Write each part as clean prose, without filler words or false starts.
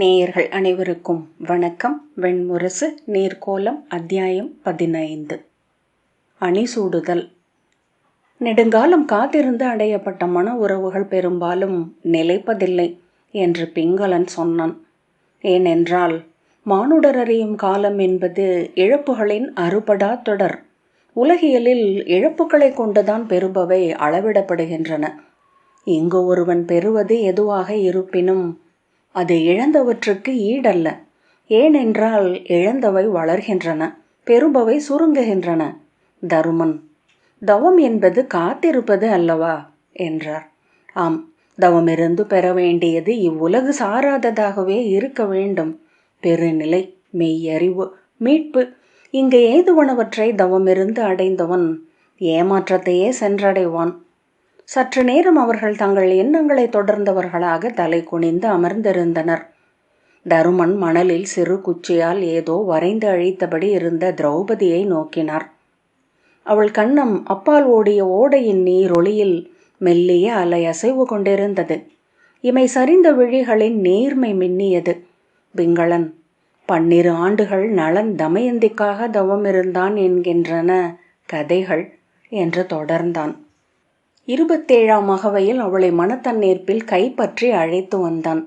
நேயர்கள் அனைவருக்கும் வணக்கம். வெண்முரசு நீர்க்கோலம் அத்தியாயம் 15. அணிசூடுதல். நெடுங்காலம் காத்திருந்து அடையப்பட்ட மன உறவுகள் பெரும்பாலும் நிலைப்பதில்லை என்று பிங்களன் சொன்னான். ஏனென்றால் மானுடர் அறியும் காலம் என்பது இழப்புகளின் அறுபடா தொடர். உலகியலில் இழப்புகளை கொண்டுதான் பெறுபவை அளவிடப்படுகின்றன. இங்கு ஒருவன் பெறுவது எதுவாக இருப்பினும் அது இழந்தவற்றுக்கு ஈடல்ல. ஏனென்றால் இழந்தவை வளர்கின்றன, பெறுபவை சுருங்குகின்றன. தருமன், தவம் என்பது காத்திருப்பது அல்லவா என்றார். ஆம், தவமிருந்து பெற வேண்டியது இவ்வுலகு சாராததாகவே இருக்க வேண்டும். பெருநிலை, மெய்யறிவு, மீட்பு, இங்கு ஏதுவனவற்றை தவமிருந்து அடைந்தவன் ஏமாற்றத்தையே சென்றடைவான். சற்று நேரம் அவர்கள் தங்கள் எண்ணங்களை தொடர்ந்தவர்களாக தலை குனிந்து அமர்ந்திருந்தனர். தருமன் மணலில் சிறு குச்சியால் ஏதோ வரைந்து அழித்தபடி இருந்த திரௌபதியை நோக்கினார். அவள் கண்ணம் அப்பால் ஓடிய ஓடையின் நீரொளியில் மெல்லிய அலை அசைவு கொண்டிருந்தது. இமை சரிந்த விழிகளின் நேர்மை மின்னியது. பிங்களன், 12 ஆண்டுகள் நளன் தமயந்திக்காக தவம் இருந்தான் என்கின்றன கதைகள் என்று தொடர்ந்தான். 27ஆம் அகவையில் அவளை மனத்தன்னேற்பில் கைப்பற்றி அழைத்து வந்தான்.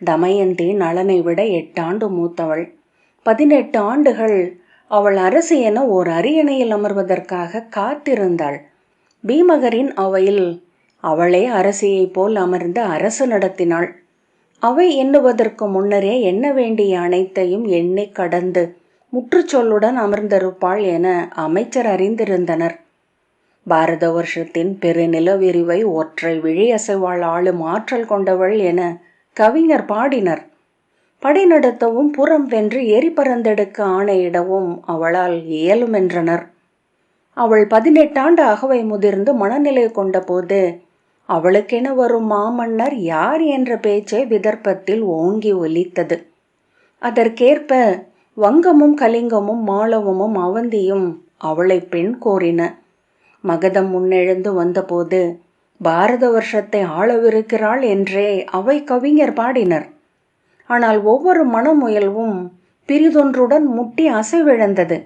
தமயந்தி நளனை விட 8 ஆண்டு மூத்தவள். 18 ஆண்டுகள் அவள் அரசி என ஓர் அரியணையில் அமர்வதற்காக காத்திருந்தாள். பீமகரின் அவையில் அவளே அரசியைப் போல் அமர்ந்து அரசு நடத்தினாள். அவை எண்ணுவதற்கு முன்னரே எண்ண வேண்டிய அனைத்தையும் எண்ணி கடந்து முற்றுச்சொல்லுடன் அமர்ந்திருப்பாள் என அமைச்சர் அறிந்திருந்தனர். பாரத வருஷத்தின் பெருநில விரிவை ஒற்றை விழியசைவாள் ஆளும் ஆற்றல் கொண்டவள் என கவிஞர் பாடினர். படை நடத்தவும் புறம் வென்று எரி பறந்தெடுக்க ஆணையிடவும் அவளால் இயலுமென்றனர். அவள் 18 ஆண்டு அகவை முதிர்ந்து மனநிலை கொண்ட போது அவளுக்கென வரும் மாமன்னர் யார் என்ற பேச்சே விதர்ப்பத்தில் ஓங்கி ஒலித்தது. அதற்கேற்ப வங்கமும் கலிங்கமும் மாளவமும் அவந்தியும் அவளை பெண் கோரின. மகதம் முன்னெழுந்து வந்தபோது பாரத வருஷத்தை ஆளவிருக்கிறாள் என்றே அவை கவிஞர் பாடினர். ஆனால் ஒவ்வொரு மனமுயல்வும் பிரிதொன்றுடன் முட்டி அசைவிழந்தது.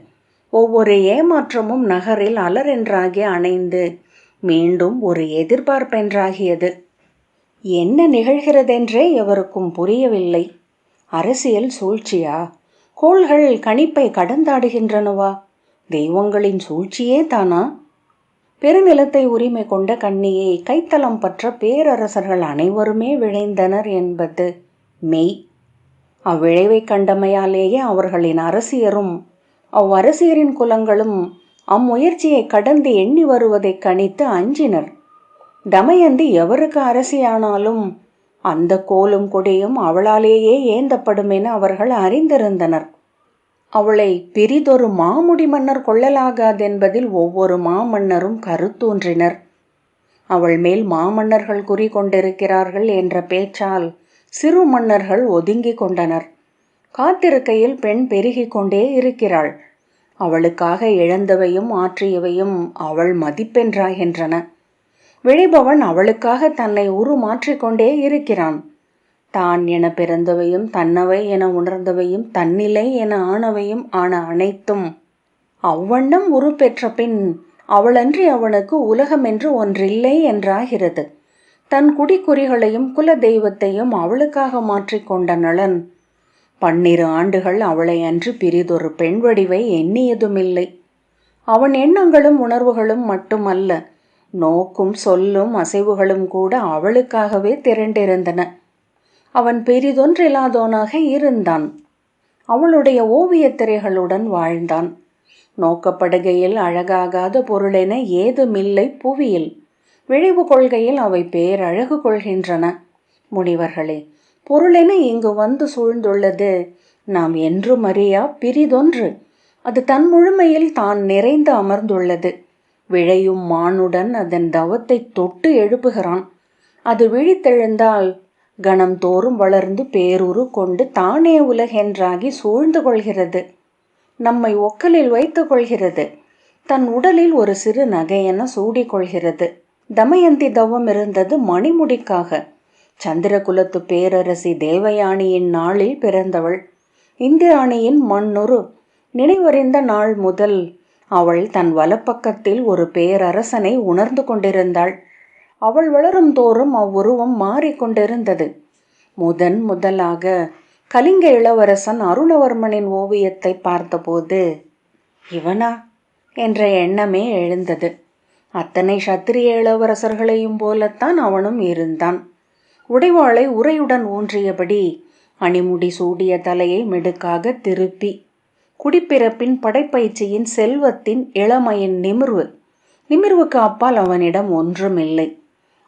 ஒவ்வொரு ஏமாற்றமும் நகரில் அலரென்றாகி அணைந்து மீண்டும் ஒரு எதிர்பார்ப்பென்றாகியது. என்ன நிகழ்கிறதென்றே எவருக்கும் புரியவில்லை. அரசியல் சூழ்ச்சியா? கோள்கள் கணிப்பை கடந்தாடுகின்றனவா? தெய்வங்களின் சூழ்ச்சியே தானா? பெருநிலத்தை உரிமை கொண்ட கன்னியை கைத்தலம் பற்ற பேரரசர்கள் அனைவருமே விழைந்தனர் என்பது மெய். அவ்விழைவை கண்டமையாலேயே அவர்களின் அரசியரும் அவ்வரசியரின் குலங்களும் அம்முயற்சியை கடந்து எண்ணி வருவதை கணித்து அஞ்சினர். தமயந்தி எவருக்கு அரசியானாலும் அந்த கோலும் கொடியும் அவளாலேயே ஏந்தப்படும் என அவர்கள் அறிந்திருந்தனர். அவளை பிரிதொரு மாமுடி மன்னர் கொள்ளலாகாதென்பதில் ஒவ்வொரு மாமன்னரும் கருத்தூன்றினர். அவள் மேல் மாமன்னர்கள் குறி கொண்டிருக்கிறார்கள் என்ற பேச்சால் சிறு மன்னர்கள் ஒதுங்கி கொண்டனர். காத்திருக்கையில் பெண் பெருகி கொண்டே இருக்கிறாள். அவளுக்காக இழந்தவையும் ஆற்றியவையும் அவள் மதிப்பென்றாகின்றன. விழைபவன் அவளுக்காக தன்னை உருமாற்றிக்கொண்டே இருக்கிறான். தான் என பிறந்தவையும் தன்னவை என உணர்ந்தவையும் தன்னிலை என ஆனவையும் ஆன அனைத்தும் அவ்வண்ணம் உருப்பெற்ற பின் அவளன்றி அவனுக்கு உலகம் என்று ஒன்றில்லை என்றாகிறது. தன் குடிக்குறிகளையும் குல தெய்வத்தையும் அவளுக்காக மாற்றிக்கொண்ட நளன் 12 ஆண்டுகள் அவளை அன்று பிரிதொரு பெண் வடிவை எண்ணியதுமில்லை. அவன் எண்ணங்களும் உணர்வுகளும் மட்டுமல்ல, நோக்கும் சொல்லும் அசைவுகளும் கூட அவளுக்காகவே திரண்டிருந்தன. அவன் பெரிதொன்றில்லாதவனாக இருந்தான். அவளுடைய ஓவியத்திரைகளுடன் வாழ்ந்தான். நோக்கப்படுகையில் அழகாகாத பொருளென ஏதுமில்லை புவியில். விழைவு கொள்கையில் அவை பேரழகு கொள்கின்றன. முனிவர்களே, பொருளென இங்கு வந்து சூழ்ந்துள்ளது நாம் என்றும் அறியா பிரிதொன்று. அது தன் முழுமையில் தான் நிறைந்து அமர்ந்துள்ளது. விழையும் மானுடன் அதன் தவத்தை தொட்டு எழுப்புகிறான். அது விழித்தெழுந்தால் கணம் தோறும் வளர்ந்து பேருரு கொண்டு தானே உலகென்றாகி சூழ்ந்து கொள்கிறது. நம்மை ஒக்கலில் வைத்து கொள்கிறது. தன் உடலில் ஒரு சிறு நகையென சூடிக்கொள்கிறது. தமயந்தி தவம் இருந்தது மணிமுடிக்காக. சந்திரகுலத்து பேரரசி தேவயானியின் நாளில் பிறந்தவள். இந்திராணியின் மண்ணுரு நினைவறிந்த நாள் முதல் அவள் தன் வலப்பக்கத்தில் ஒரு பேரரசனை உணர்ந்து கொண்டிருந்தாள். அவள் வளரும் தோறும் அவ்வுருவம் மாறிக்கொண்டிருந்தது. முதலாக கலிங்க இளவரசன் அருணவர்மனின் ஓவியத்தை பார்த்தபோது இவனா என்ற எண்ணமே எழுந்தது. அத்தனை சத்திரிய இளவரசர்களையும் போலத்தான் அவனும் இருந்தான். உடைவாளை உரையுடன் ஊன்றியபடி, அணிமுடி சூடிய தலையை மெடுக்காக திருப்பி, குடிப்பிறப்பின் படைப்பயிற்சியின் செல்வத்தின் இளமையின் நிமிர்வுக்கு அப்பால் அவனிடம் ஒன்றுமில்லை.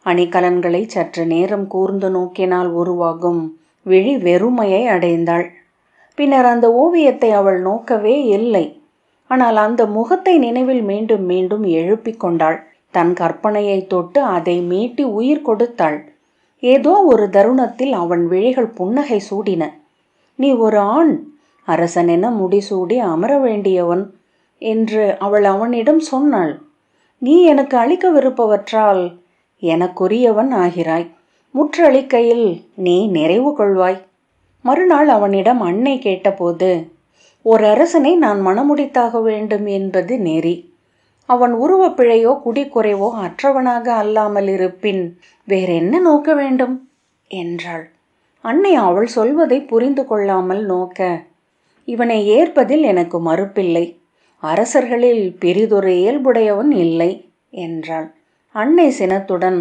அணிகலன்களை சற்று நேரம் கூர்ந்து நோக்கினால் உருவாகும் விழி வெறுமையை அடைந்தாள். பின்னர் அந்த ஓவியத்தை அவள் நோக்கவே இல்லை. ஆனால் அந்த முகத்தை நினைவில் மீண்டும் மீண்டும் எழுப்பிக் கொண்டாள். தன் கற்பனையை தொட்டு அதை மீட்டி உயிர் கொடுத்தாள். ஏதோ ஒரு தருணத்தில் அவன் விழிகள் புன்னகை சூடின. நீ ஒரு ஆண், அரசனென முடிசூடி அமர வேண்டியவன் என்று அவள் அவனிடம் சொன்னாள். நீ எனக்கு அளிக்கவிருப்பவற்றால் எனக்குரியவன் ஆகிறாய். முற்றளிக்கையில் நீ நிறைவு கொள்வாய். மறுநாள் அவனிடம் அன்னை கேட்டபோது, ஒரு அரசனை நான் மணமுடித்தாக வேண்டும் என்பது நெறி. அவன் உருவப்பிழையோ குடிக்குறைவோ அற்றவனாக அல்லாமல் இருப்பின் வேறென்ன நோக்க வேண்டும் என்றாள். அன்னை அவள் சொல்வதை புரிந்து கொள்ளாமல் நோக்க, இவனை ஏற்பதில் எனக்கு மறுப்பில்லை. அரசர்களில் பெரிதொரு இயல்புடையவன் இல்லை என்றாள். அன்னை சினத்துடன்,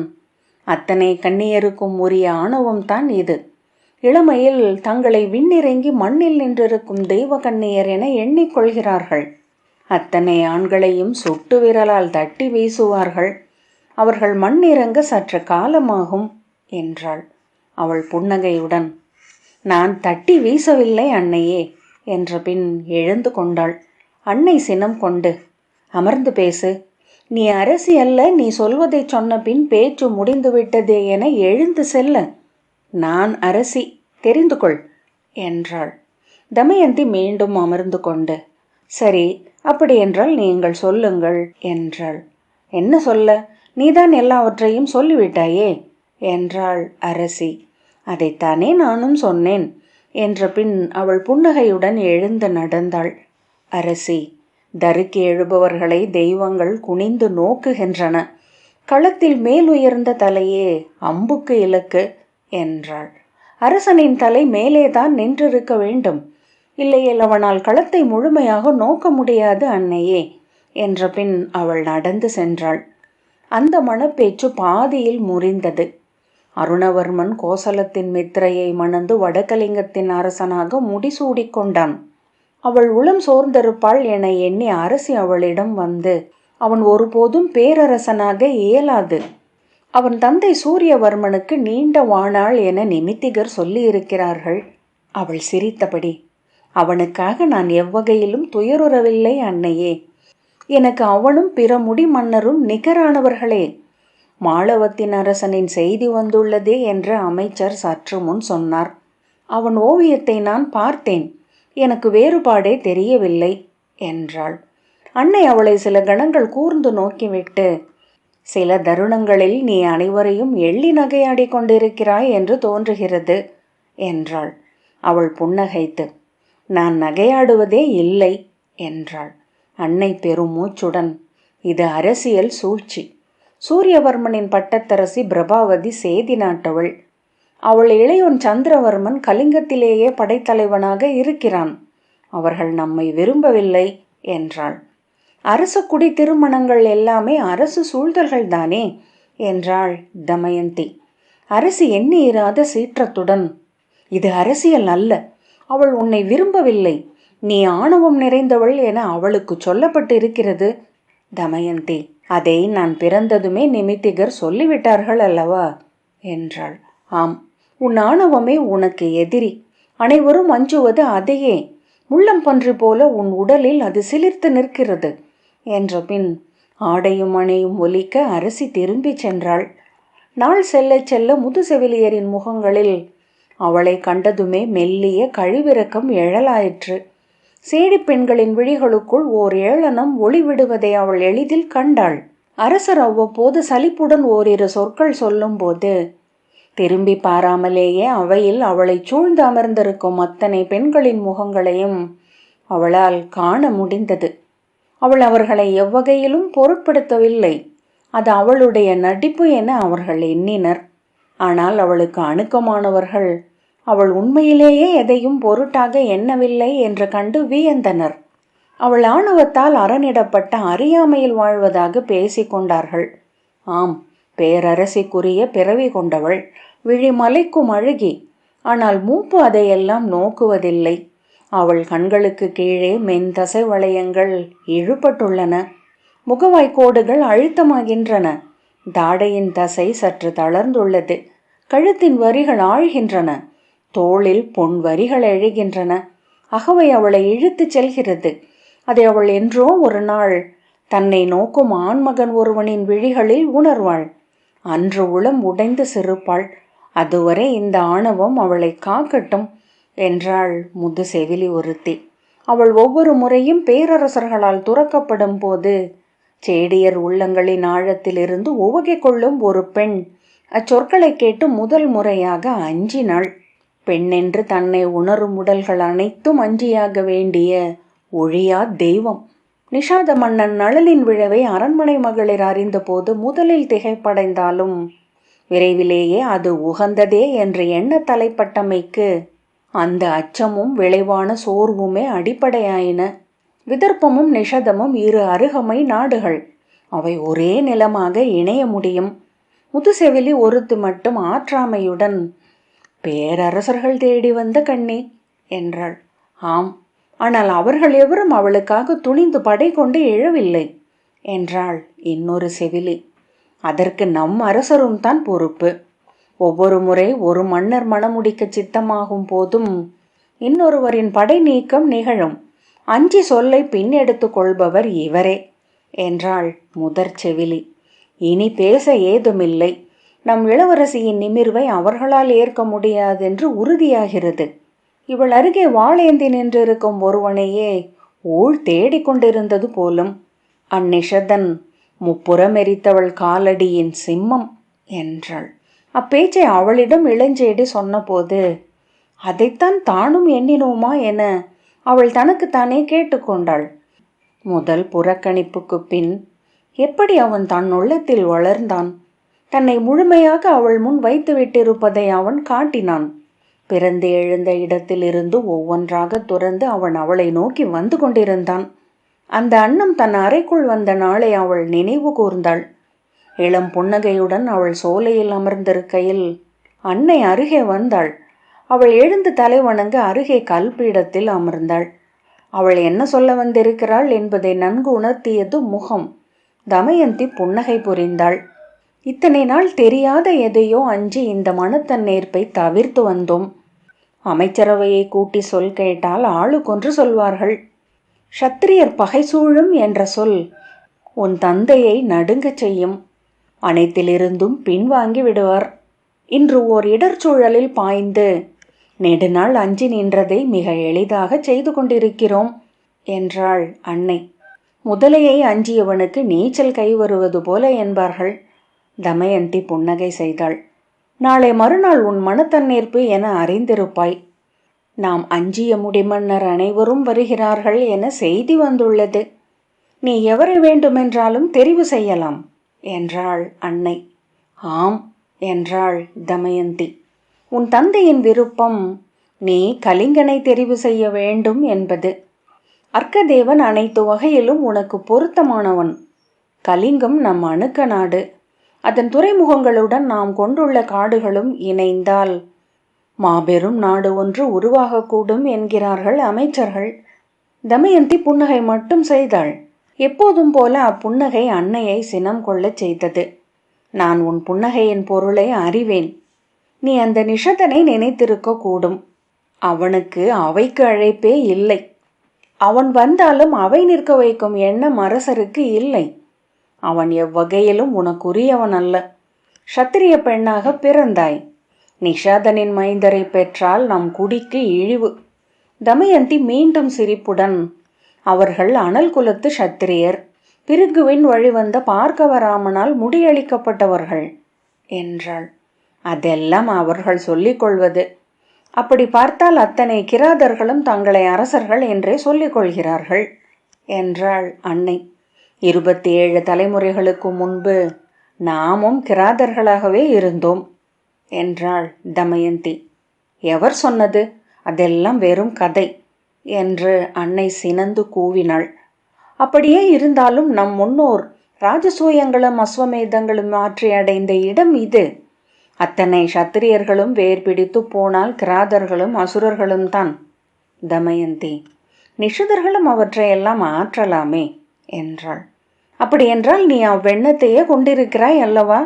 அத்தனை கண்ணியருக்கும் உரிய ஆணவம்தான் இது. இளமையில் தங்களை விண்ணிறங்கி மண்ணில் நின்றிருக்கும் தெய்வ கண்ணியர் என எண்ணிக்கொள்கிறார்கள். அத்தனை ஆண்களையும் சொட்டு விரலால் தட்டி வீசுவார்கள். அவர்கள் மண்ணிறங்க சற்று காலமாகும் என்றாள். அவள் புன்னகையுடன், நான் தட்டி வீசவில்லை அன்னையே என்ற பின் எழுந்து கொண்டாள். அன்னை சினம் கொண்டு, அமர்ந்து பேசு. நீ அரசி அல்ல, நீ சொல்வதை சொன்ன பின் பேச்சு முடிந்துவிட்டதே என எழுந்து செல்ல. நான் அரசி, தெரிந்து கொள் என்றாள். தமயந்தி மீண்டும் அமர்ந்து கொண்டு, சரி, அப்படியென்றால் நீங்கள் சொல்லுங்கள் என்றாள். என்ன சொல்ல? நீதான் எல்லாவற்றையும் சொல்லிவிட்டாயே என்றாள் அரசி. அதைத்தானே நானும் சொன்னேன் என்ற பின் அவள் புன்னகையுடன் எழுந்து நடந்தாள். அரசி, தருக்கி எழுபவர்களை தெய்வங்கள் குனிந்து நோக்குகின்றன. களத்தில் மேலுயர்ந்த தலையே அம்புக்கு இலக்கு என்றாள். அரசனின் தலை மேலேதான் நின்றிருக்க வேண்டும், இல்லையேல் அவனால் களத்தை முழுமையாக நோக்க முடியாது அன்னையே என்ற பின் அவள் நடந்து சென்றாள். அந்த மணப்பேச்சு பாதியில் முறிந்தது. அருணவர்மன் கோசலத்தின் மித்திரையை மணந்து வடகலிங்கத்தின் அரசனாக முடிசூடிக்கொண்டான். அவள் உளம் சோர்ந்திருப்பாள் என எண்ணி அரசி அவளிடம் வந்து, அவன் ஒருபோதும் பேரரசனாக இயலாது. அவன் தந்தை சூரியவர்மனுக்கு நீண்ட வாணாள் என நிமித்திகர் சொல்லியிருக்கிறார்கள். அவள் சிரித்தபடி, அவனுக்காக நான் எவ்வகையிலும் துயருறவில்லை அன்னையே. எனக்கு அவனும் பிற முடி மன்னரும் நிகரானவர்களே. மாளவத்தின் அரசனின் செய்தி வந்துள்ளதே என்று அமைச்சர் சற்று முன் சொன்னார். அவன் ஓவியத்தை நான் பார்த்தேன், எனக்கு வேறுபாடே தெரியவில்லை என்றாள். அன்னை அவளை சில கணங்கள் கூர்ந்து நோக்கிவிட்டு, சில தருணங்களில் நீ அனைவரையும் எள்ளி நகையாடி கொண்டிருக்கிறாய் என்று தோன்றுகிறது என்றாள். அவள் புன்னகைத்து, நான் நகையாடுவதே இல்லை என்றாள். அன்னை பெருமூச்சுடன், இது அரசியல் சூழ்ச்சி. சூரியவர்மனின் பட்டத்தரசி பிரபாவதி சேதி நாட்டவள். அவள் இளையோன் சந்திரவர்மன் கலிங்கத்திலேயே படைத்தலைவனாக இருக்கிறான். அவர்கள் நம்மை விரும்பவில்லை என்றாள். அரச குடி திருமணங்கள் எல்லாமே அரசு சூழ்தல்கள் தானே என்றாள் தமயந்தி. அரசி எண்ணி இராத சீற்றத்துடன், இது அரசியல் அல்ல. அவள் உன்னை விரும்பவில்லை. நீ ஆணவம் நிறைந்தவள் என அவளுக்கு சொல்லப்பட்டு இருக்கிறது. தமயந்தி, அதை நான் பிறந்ததுமே நிமித்திகர் சொல்லிவிட்டார்கள் அல்லவா என்றாள். ஆம், உன் ஆணவமே உனக்கு எதிரி. அனைவரும் அஞ்சுவது அதையே. முள்ளம் பன்றி போல உன் உடலில் அது சிலிர்த்து நிற்கிறது என்ற பின் ஆடையும் அணையும் ஒலிக்க அரசி திரும்பி சென்றாள். நாள் செல்ல செல்ல முதுசெவிலியரின் முகங்களில் அவளை கண்டதுமே மெல்லிய கழிவிறக்கம் எழலாயிற்று. சேடி பெண்களின் விழிகளுக்குள் ஓர் ஏளனம் ஒளிவிடுவதை அவள் எளிதில் கண்டாள். அரசர் அவ்வப்போது சலிப்புடன் ஓரிரு சொற்கள் சொல்லும்போது, திரும்பி பாராமலேயே அவையில் அவளை சூழ்ந்து அமர்ந்திருக்கும் அத்தனை பெண்களின் முகங்களையும் அவளால் காண முடிந்தது. அவள் அவர்களை எவ்வகையிலும் பொருட்படுத்தவில்லை. அது அவளுடைய நடிப்பு என அவர்கள் எண்ணினர். ஆனால் அவளுக்கு அணுக்கமானவர்கள் அவள் உண்மையிலேயே எதையும் பொருட்டாக எண்ணவில்லை என்று கண்டு வியந்தனர். அவள் ஆணவத்தால் அரணிடப்பட்ட அறியாமையில் வாழ்வதாக பேசிக்கொண்டார்கள். ஆம், பேரரசிக்குரிய பிறவி கொண்டவள், விழி மலைக்கும் அழகி. ஆனால் மூப்பு அதையெல்லாம் நோக்குவதில்லை. அவள் கண்களுக்கு கீழே மென்தசை வளையங்கள் இழுபட்டுள்ளன. முகவாய்க்கோடுகள் அழுத்தமாகின்றன. தாடையின் தசை சற்று தளர்ந்துள்ளது. கழுத்தின் வரிகள் ஆழ்கின்றன. தோளில் பொன் வரிகள் எழுகின்றன. அகவை அவளை இழுத்துச் செல்கிறது. அதை அவள் என்றோ ஒரு நாள் தன்னை நோக்கும் ஆண்மகன் ஒருவனின் விழிகளில் உணர்வாள். அன்று உளம் உடைந்து சிரிப்பாள். அதுவரை இந்த ஆணவம் அவளை காக்கட்டும் என்றாள் முது செவிலி ஒருத்தி. அவள் ஒவ்வொரு முறையும் பேரரசர்களால் துறக்கப்படும் போது சேடியர் உள்ளங்களின் ஆழத்திலிருந்து உவகை கொள்ளும் ஒரு பெண் அச்சொற்களை கேட்டு முதல் முறையாக அஞ்சினாள். பெண்ணென்று தன்னை உணரும் உடல்கள் அனைத்தும் அஞ்சியாக வேண்டிய ஒழியா தெய்வம். நிஷாத மன்னன் நளனின் விழவை அரண்மனை மகளிர் அறிந்த போது முதலில் திகைப்படைந்தாலும் விரைவிலேயே அது உகந்ததே என்று எண்ண தலைப்பட்டமைக்கு அந்த அச்சமும் விளைவான சோர்வுமே அடிப்படையாயின. விதர்ப்பமும் நிஷதமும் இரு அருகமை நாடுகள். அவை ஒரே நிலமாக இணைய முடியும். முதுசெவிலி ஒருத்து மட்டும் ஆற்றாமையுடன், பேரரசர்கள் தேடி வந்த கண்ணி என்றாள். ஆம், ஆனால் அவர்கள் எவரும் அவளுக்காக துணிந்து படை கொண்டு எழவில்லை என்றாள் இன்னொரு செவிலி. அதற்கு நம் அரசரும் தான் பொறுப்பு. ஒவ்வொரு முறை ஒரு மன்னர் மணமுடிக்க சித்தமாகும் போதும் இன்னொருவரின் படை நீக்கம் நிகழும். அஞ்சி சொல்லை பின் எடுத்து கொள்பவர் இவரே என்றாள் முதற் செவிலி. இனி பேச ஏதுமில்லை. நம் இளவரசியின் நிமிர்வை அவர்களால் ஏற்க முடியாதென்று உறுதியாகிறது. இவள் அருகே வாளேந்தி நின்றிருக்கும் ஒருவனையே ஊழ் தேடிக்கொண்டிருந்தது போலும். அந்நிஷதன் முப்புறம் எரித்தவள் காலடியின் சிம்மம் என்றாள். அப்பேச்சை அவளிடம் இளஞ்செடி சொன்னபோது அதைத்தான் தானும் எண்ணினோமா என அவள் தனக்குத்தானே கேட்டுக்கொண்டாள். முதல் புறக்கணிப்புக்கு பின் எப்படி அவன் தன் உள்ளத்தில் வளர்ந்தான். தன்னை முழுமையாக அவள் முன் வைத்து விட்டிருப்பதை அவன் காட்டினான். பிறந்து எழுந்த இடத்திலிருந்து ஒவ்வொன்றாக துறந்து அவன் அவளை நோக்கி வந்து கொண்டிருந்தான். அந்த அன்னம் தன் அறைக்குள் வந்த நாளை அவள் நினைவு கூர்ந்தாள். இளம் புன்னகையுடன் அவள் சோலையில் அமர்ந்திருக்கையில் அன்னை அருகே வந்தாள். அவள் எழுந்து தலை வணங்க அருகே கல்பீடத்தில் அமர்ந்தாள். அவள் என்ன சொல்ல வந்திருக்கிறாள் என்பதை நன்கு உணர்த்தியது முகம். தமயந்தி புன்னகை புரிந்தாள். இத்தனை நாள் தெரியாத எதையோ அஞ்சி இந்த மனத்தன்னேற்பை தவிர்த்து வந்தோம். அமைச்சரவையை கூட்டி சொல் கேட்டால் ஆளுக்கொன்று சொல்வார்கள். சத்திரியர் பகை சூழும் என்ற சொல் உன் தந்தையை நடுங்கச் செய்யும். அனைத்திலிருந்தும் பின்வாங்கி விடுவார். இன்று ஓர் இடர்சூழலில் பாய்ந்து நெடுநாள் அஞ்சி நின்றதை மிக எளிதாக செய்து கொண்டிருக்கிறோம் என்றாள் அன்னை. முதலையை அஞ்சியவனுக்கு நீச்சல் கை வருவது போல என்பார்கள். தமயந்தி புன்னகை செய்தாள். நாளை மறுநாள் உன் மனத்தன்னேற்பு என அறிந்திருப்பாய். நாம் அஞ்சிய முடிமன்னர் அனைவரும் வருகிறார்கள் என செய்தி வந்துள்ளது. நீ எவரை வேண்டுமென்றாலும் தெரிவு செய்யலாம் என்றாள் அன்னை. ஆம் என்றாள் தமயந்தி. உன் தந்தையின் விருப்பம் நீ கலிங்கனை தெரிவு செய்ய வேண்டும் என்பது. அர்க்கதேவன் அனைத்து வகையிலும் உனக்கு பொருத்தமானவன். கலிங்கம் நம் அணுக்க நாடு. அதன் துறைமுகங்களுடன் நாம் கொண்டுள்ள காடுகளும் இணைந்தால் மாபெரும் நாடு ஒன்று உருவாகக்கூடும் என்கிறார்கள் அமைச்சர்கள். தமயந்தி புன்னகை மட்டும் செய்தாள். எப்போதும் போல அப்புன்னகை அன்னையை சினம் கொள்ளச் செய்தது. நான் உன் புன்னகையின் பொருளை அறிவேன். நீ அந்த நிஷதனை நினைத்திருக்க கூடும். அவனுக்கு அவைக்கு அழைப்பே இல்லை. அவன் வந்தாலும் அவை நிற்க வைக்கும் எண்ணம் அரசருக்கு இல்லை. அவன் எவ்வகையிலும் உனக்குரியவன் அல்ல. சத்திரிய பெண்ணாக பிறந்தாய். நிஷாதனின் மைந்தரை பெற்றால் நம் குடிக்கு இழிவு. தமயந்தி மீண்டும் சிரிப்புடன், அவர்கள் அனல் குலத்து சத்திரியர், பிருகுவின் வழிவந்த பார்க்கவராமனால் முடியளிக்கப்பட்டவர்கள் என்றாள். அதெல்லாம் அவர்கள் சொல்லிக் கொள்வது. அப்படி பார்த்தால் அத்தனை கிராதர்களும் தங்களை அரசர்கள் என்றே சொல்லிக் கொள்கிறார்கள் என்றாள் அன்னை. 27 தலைமுறைகளுக்கு முன்பு நாமும் கிராதர்களாகவே இருந்தோம் என்றாள் தமயந்தி. எவர் சொன்னது? அதெல்லாம் வெறும் கதை என்று அன்னை சினந்து கூவினாள். அப்படியே இருந்தாலும் நம் முன்னோர் ராஜசூயங்களும் அஸ்வமேதங்களும் மாற்றி அடைந்த இடம் இது. அத்தனை சத்திரியர்களும் வேர் பிடித்து போனால் கிராதர்களும் அசுரர்களும் தான். தமயந்தி, நிஷதர்களும் அவற்றையெல்லாம் ஆற்றலாமே என்றாள். அப்படியென்றால் நீ அவ்வெண்ணத்தையே கொண்டிருக்கிறாய் அல்லவா?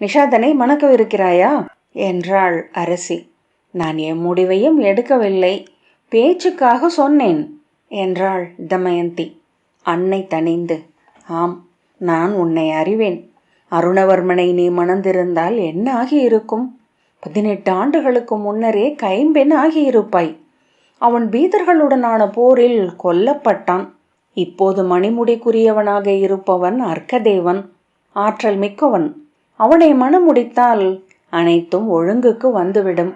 நிஷாதனை மணக்கவிருக்கிறாயா என்றாள் அரசி. நான் என் முடிவையும் எடுக்கவில்லை, பேச்சுக்காக சொன்னேன் என்றாள் தமயந்தி. அன்னை தணிந்து, ஆம், நான் உன்னை அறிவேன். அருணவர்மனை நீ மணந்திருந்தால் என்ன ஆகியிருக்கும்? 18 ஆண்டுகளுக்கு முன்னரே கைம்பெண் ஆகியிருப்பாய். அவன் பீதர்களுடனான போரில் கொல்லப்பட்டான். இப்போது மணிமுடிக்குரியவனாக இருப்பவன் அர்க்கதேவன், ஆற்றல் மிக்கவன். அவனை மணமுடித்தால் அனைத்தும் ஒழுங்குக்கு வந்துவிடும்.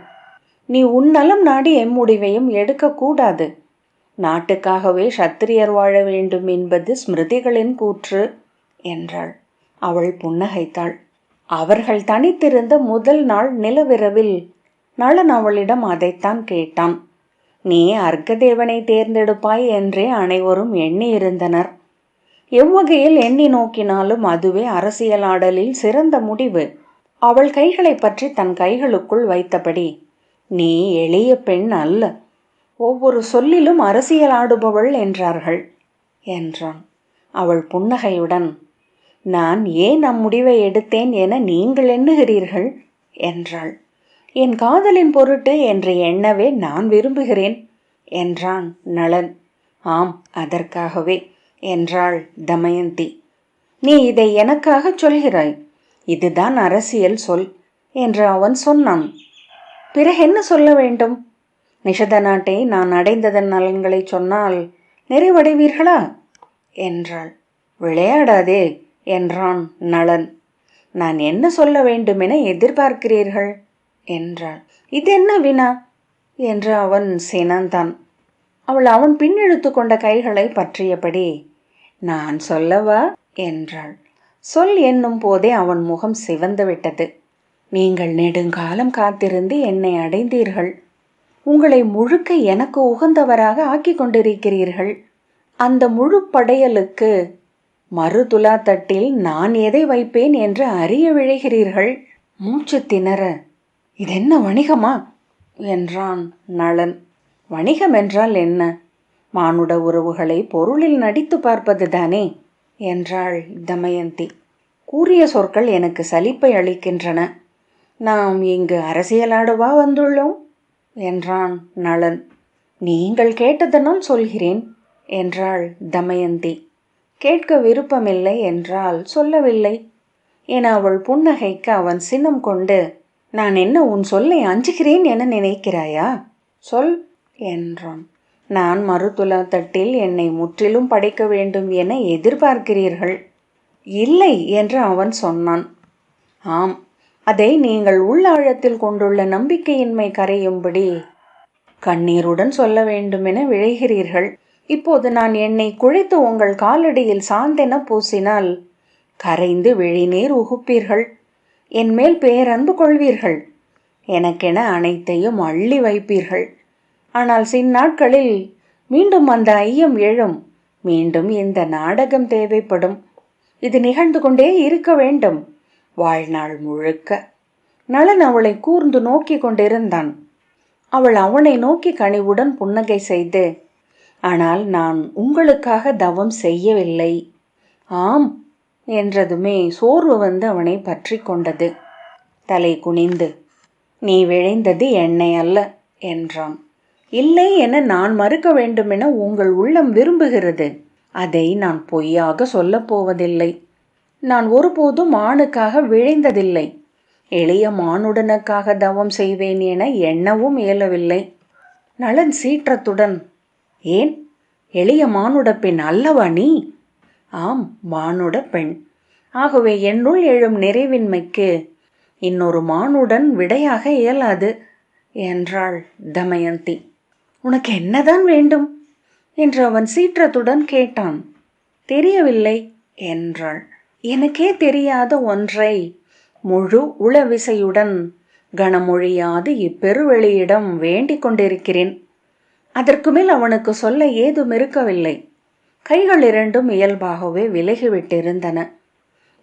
நீ உன்னலம் நாடி எம்முடிவையும் எடுக்கக்கூடாது. நாட்டுக்காகவே சத்திரியர் வாழ வேண்டும் என்பது ஸ்மிருதிகளின் கூற்று என்றாள். அவள் புன்னகைத்தாள். அவர்கள் தனித்திருந்த முதல் நாள் நிலவிரவில் நளன் அவளிடம் அதைத்தான் கேட்டான். நீ அர்க்கதேவனை தேர்ந்தெடுப்பாய் என்றே அனைவரும் எண்ணி இருந்தனர். எவ்வகையில் எண்ணி நோக்கினாலும் அதுவே அரசியல் ஆடலில் சிறந்த முடிவு. அவள் கைகளை பற்றி தன் கைகளுக்குள் வைத்தபடி, நீ எளிய பெண் அல்ல, ஒவ்வொரு சொல்லிலும் அரசியல் ஆடுபவள் என்றார்கள் என்றான். அவள் புன்னகையுடன், நான் ஏன் அம்முடிவை எடுத்தேன் என நீங்கள் எண்ணுகிறீர்கள் என்றாள். என் காதலின் பொருட்டு என்று எண்ணவே நான் விரும்புகிறேன் என்றான் நளன். ஆம், அதற்காகவே என்றாள் தமயந்தி. நீ இதை எனக்காக சொல்கிறாய், இதுதான் அரசியல் சொல் என்று அவன் சொன்னான். பிறகு என்ன சொல்ல வேண்டும்? நிஷத நாட்டை நான் அடைந்ததன் நலன்களை சொன்னால் நிறைவடைவீர்களா என்றாள். விளையாடாதே என்றான் நளன். நான் என்ன சொல்ல வேண்டுமென எதிர்பார்க்கிறீர்கள் என்றாள். இதென்ன வினா என்று அவன் சினந்தான். அவள் அவன் பின்னிழுத்து கொண்ட கைகளை பற்றியபடி, நான் சொல்லவா என்றாள். சொல் என்னும் போதே அவன் முகம் சிவந்து விட்டது. நீங்கள் நெடுங்காலம் காத்திருந்து என்னை அடைந்தீர்கள். உங்களை முழுக்க எனக்கு உகந்தவராக ஆக்கி கொண்டிருக்கிறீர்கள். அந்த முழு படையலுக்கு மறு துலா தட்டில் நான் எதை வைப்பேன் என்று அறிய விழைகிறீர்கள். மூச்சு திணற, இதென்ன வணிகமா என்றான் நளன். வணிகம் என்றால் என்ன? மானுட உறவுகளை பொருளில் நடித்து பார்ப்பது தானே என்றாள் தமயந்தி. கூறிய சொற்கள் எனக்கு சலிப்பை அளிக்கின்றன. நாம் இங்கு அரசியலாடவா வந்துள்ளோம் என்றான் நளன். நீங்கள் கேட்டதனால் சொல்கிறேன் என்றாள் தமயந்தி. கேட்க விருப்பமில்லை என்றால் சொல்லவில்லை என அவள் புன்னகைக்க அவன் சினம் கொண்டு, நான் என்ன உன் சொல்லை அஞ்சுகிறேன் என நினைக்கிறாயா? சொல் என்றான். நான் மறுதுலா தட்டில் என்னை முற்றிலும் படைக்க வேண்டும் என எதிர்பார்க்கிறீர்கள். இல்லை என்று அவன் சொன்னான். ஆம், அதை நீங்கள் உள்ளாழத்தில் கொண்டுள்ள நம்பிக்கையின்மை கரையும்படி கண்ணீருடன் சொல்ல வேண்டுமென விழைகிறீர்கள். இப்போது நான் என்னை குழைத்து உங்கள் காலடியில் சாந்தென பூசினால் கரைந்து விழிநீர் உகுப்பீர்கள். என் மேல் பேரன்பு கொள்வீர்கள். எனக்கென அனைத்தையும் அள்ளி வைப்பீர்கள். ஆனால் சின்னாட்களில் மீண்டும் அந்த ஐயம் எழும். மீண்டும் இந்த நாடகம் தேவைப்படும். இது நிகழ்ந்து கொண்டே இருக்க வேண்டும், வாழ்நாள் முழுக்க. நளன் அவளை கூர்ந்து நோக்கி கொண்டிருந்தான். அவள் அவனை நோக்கி கனிவுடன் புன்னகை செய்து, ஆனால் நான் உங்களுக்காக தவம் செய்யவில்லை. ஆம் என்றதுமே சோர்வு வந்து அவனை பற்றி கொண்டது. தலை குனிந்து, நீ விழைந்தது என்னை அல்ல என்றான். இல்லை என நான் மறுக்க வேண்டுமென உங்கள் உள்ளம் விரும்புகிறது. அதை நான் பொய்யாக சொல்லப் போவதில்லை. நான் ஒருபோதும் ஆணுக்காக விழைந்ததில்லை. எளிய மானுடனுக்காக தவம் செய்வேன் என எண்ணவும் இயலவில்லை. நளன் சீற்றத்துடன், ஏன், எளிய மானுட பெண் அல்லவா நீ? ஆம், மானுட பெண். ஆகவே என்னுள் எழும் நிறைவின்மைக்கு இன்னொரு மானுடன் விடையாக இயலாது என்றாள் தமயந்தி. உனக்கு என்னதான் வேண்டும் என்று அவன் சீற்றத்துடன் கேட்டான். தெரியவில்லை என்றாள். எனக்கே தெரியாத ஒன்றை முழு உளவிசையுடன் கனமொழியாது இப்பெருவெளியிடம் வேண்டிக் கொண்டிருக்கிறேன். அதற்கு மேல் அவனுக்கு சொல்ல ஏதும் இருக்கவில்லை. கைகள் இரண்டும் இயல்பாகவே விலகிவிட்டிருந்தன.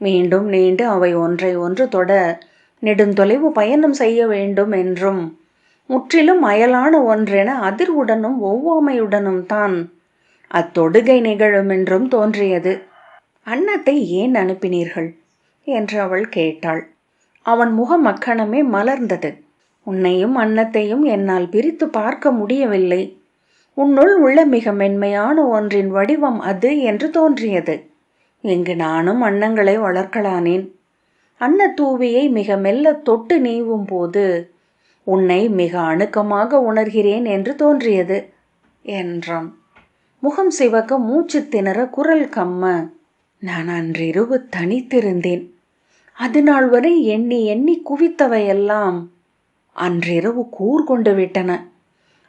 மீண்டும் நீண்டு அவை ஒன்றை ஒன்று தொட நெடுந்தொலைவு பயணம் செய்ய வேண்டும் என்றும் முற்றிலும் அயலான ஒன்றென அதிர்வுடனும் ஒவ்வாமையுடனும் தான் அத்தொடுகை நிகழும் என்றும் தோன்றியது. அன்னத்தை ஏன் அனுப்பினீர்கள் என்று அவள் கேட்டாள். அவன் முகம் அக்கணமே மலர்ந்தது. உன்னையும் அன்னத்தையும் என்னால் பிரித்து பார்க்க முடியவில்லை. உன்னுள் உள்ள மிக மென்மையான ஒன்றின் வடிவம் அது என்று தோன்றியது. இங்கு நானும் அன்னங்களை வளர்க்கலானேன். அன்னத்தூவியை மிக மெல்ல தொட்டு நீவும் போது உன்னை மிக அணுக்கமாக உணர்கிறேன் என்று தோன்றியது என்றான். முகம் சிவக்க, மூச்சு திணற, குரல் கம்ம, நான் அன்றிரவு தனித்திருந்தேன். அது நாள் வரை எண்ணி எண்ணி குவித்தவையெல்லாம் அன்றிரவு கூர்கொண்டு விட்டன.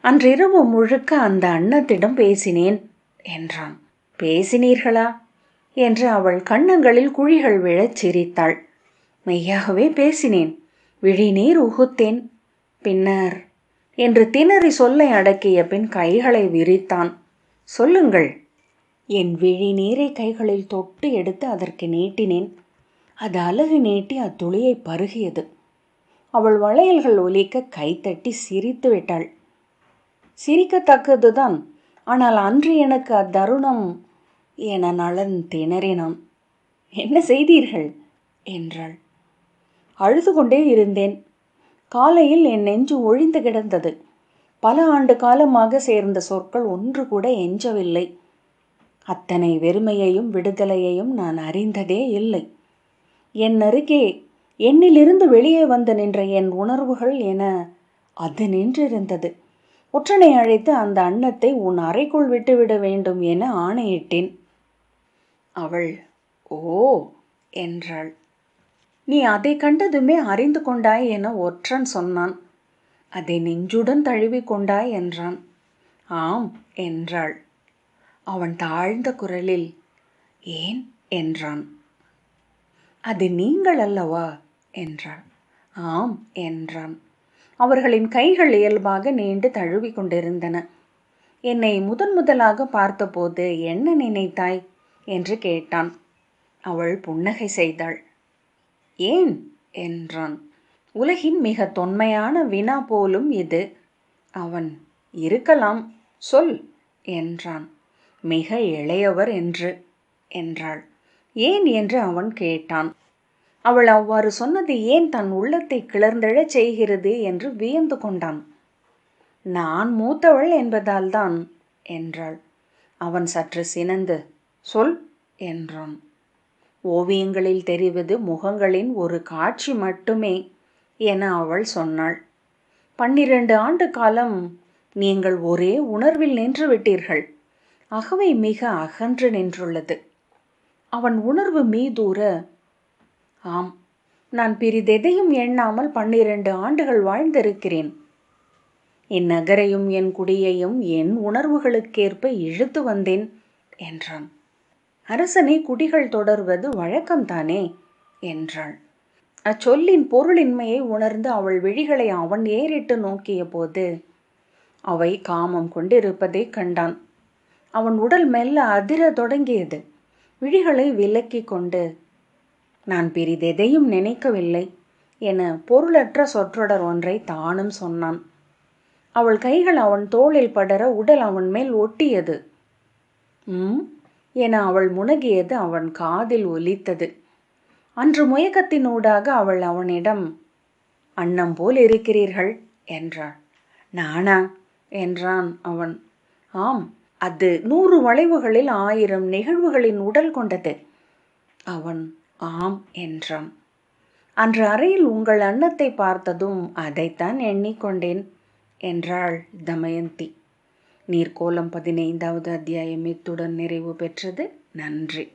அன்றிரவு முழுக்க அந்த அன்னத்திடம் பேசினேன் என்றான். பேசினீர்களா என்று அவள் கன்னங்களில் குழிகள் விழச் சிரித்தாள். மெய்யாகவே பேசினேன். விழிநீர் உகுத்தேன். பின்னர் என்று திணறி சொல்லை அடக்கிய பின் கைகளை விரித்தான். சொல்லுங்கள். என் விழிநீரை கைகளில் தொட்டு எடுத்து அதற்கு நீட்டினேன். அது அலகு நீட்டி அத்துளியை பருகியது. அவள் வளையல்கள் ஒலிக்க கைத்தட்டி சிரித்து விட்டாள். சிரிக்கத்தக்கதுதான். ஆனால் அன்று எனக்கு அத்தருணம் என நலன் திணறினான். என்ன செய்தீர்கள் என்றாள். அழுது கொண்டே இருந்தேன். காலையில் என் நெஞ்சு ஒழிந்து கிடந்தது. பல ஆண்டு காலமாக சேர்ந்த சொற்கள் ஒன்று கூட எஞ்சவில்லை. அத்தனை வெறுமையையும் விடுதலையையும் நான் அறிந்ததே இல்லை. என் அருகே என்னிலிருந்து வெளியே வந்து நின்ற என் உணர்வுகள் என அது நின்றிருந்தது. ஒற்றனை அழைத்து அந்த அன்னத்தை உன் அறைக்குள் விட்டுவிட வேண்டும் என ஆணையிட்டேன். அவள் ஓ என்றாள். நீ அதை கண்டதுமே அறிந்து கொண்டாய் என ஒற்றன் சொன்னான். அதை நெஞ்சுடன் தழுவி கொண்டாய் என்றான். ஆம் என்றாள். அவன் தாழ்ந்த குரலில் ஏன் என்றான். அது நீங்கள் அல்லவா என்றாள். ஆம் என்றான். அவர்களின் கைகள் இயல்பாக நீண்டு தழுவி கொண்டிருந்தன. என்னை முதலாக பார்த்தபோது என்ன நினைத்தாய் என்று கேட்டான். அவள் புன்னகை செய்தாள். ஏன் என்றான். உலகின் மிக தொன்மையான வினா போலும் இது. அவன் இருக்கலாம், சொல் என்றான். மிக இளையவர் என்றாள். ஏன் என்று அவன் கேட்டான். அவள் அவ்வாறு சொன்னது ஏன் தன் உள்ளத்தை கிளர்ந்தெழச் செய்கிறது என்று வியந்து கொண்டான். நான் மூத்தவள் என்பதால் தான் என்றாள். அவன் சற்று சினந்து சொல் என்றான். ஓவியங்களில் தெரிவது முகங்களின் ஒரு காட்சி மட்டுமே என அவள் சொன்னாள். 12 ஆண்டு காலம் நீங்கள் ஒரே உணர்வில் நின்று விட்டீர்கள். அகவை மிக அகன்று நின்றுள்ளது. அவன் உணர்வு மீதூர, ஆம், நான் பிரிதெதையும் எண்ணாமல் 12 ஆண்டுகள் வாழ்ந்திருக்கிறேன். இந்நகரையும் என் குடியையும் என் உணர்வுகளுக்கேற்ப இழுத்து வந்தேன் என்றான். அரசனை குடிகள் தொடர்வது வழக்கம்தானே என்றாள். அச்சொல்லின் பொருளின்மையை உணர்ந்து அவள் விழிகளை அவன் ஏறிட்டு நோக்கிய போது அவை காமம் கொண்டிருப்பதை கண்டான். அவன் உடல் மெல்ல அதிர தொடங்கியது. விழிகளை விலக்கி கொண்டு நான் பிரிதெதையும் நினைக்கவில்லை என பொருளற்ற சொற்றொடர் ஒன்றை தானும் சொன்னான். அவள் கைகள் அவன் தோளில் படர உடல் அவன் மேல் ஒட்டியது. என அவள் முனகியது அவன் காதில் ஒலித்தது. அன்று முயக்கத்தினூடாக அவள் அவனிடம் அன்னம் போல் இருக்கிறீர்கள் என்றாள். நானா என்றான் அவன். ஆம், அது 100 வளைவுகளில் 1000 நிகழ்வுகளின் உடல் கொண்டது. அவன் ஆம் என்றான். அன்று அறையில் உங்கள் அன்னத்தை பார்த்ததும் அதைத்தான் எண்ணிக்கொண்டேன் என்றாள் தமயந்தி. நீர்க்கோலம் 15வது அத்தியாயம் இத்துடன் நிறைவு பெற்றது. நன்றி.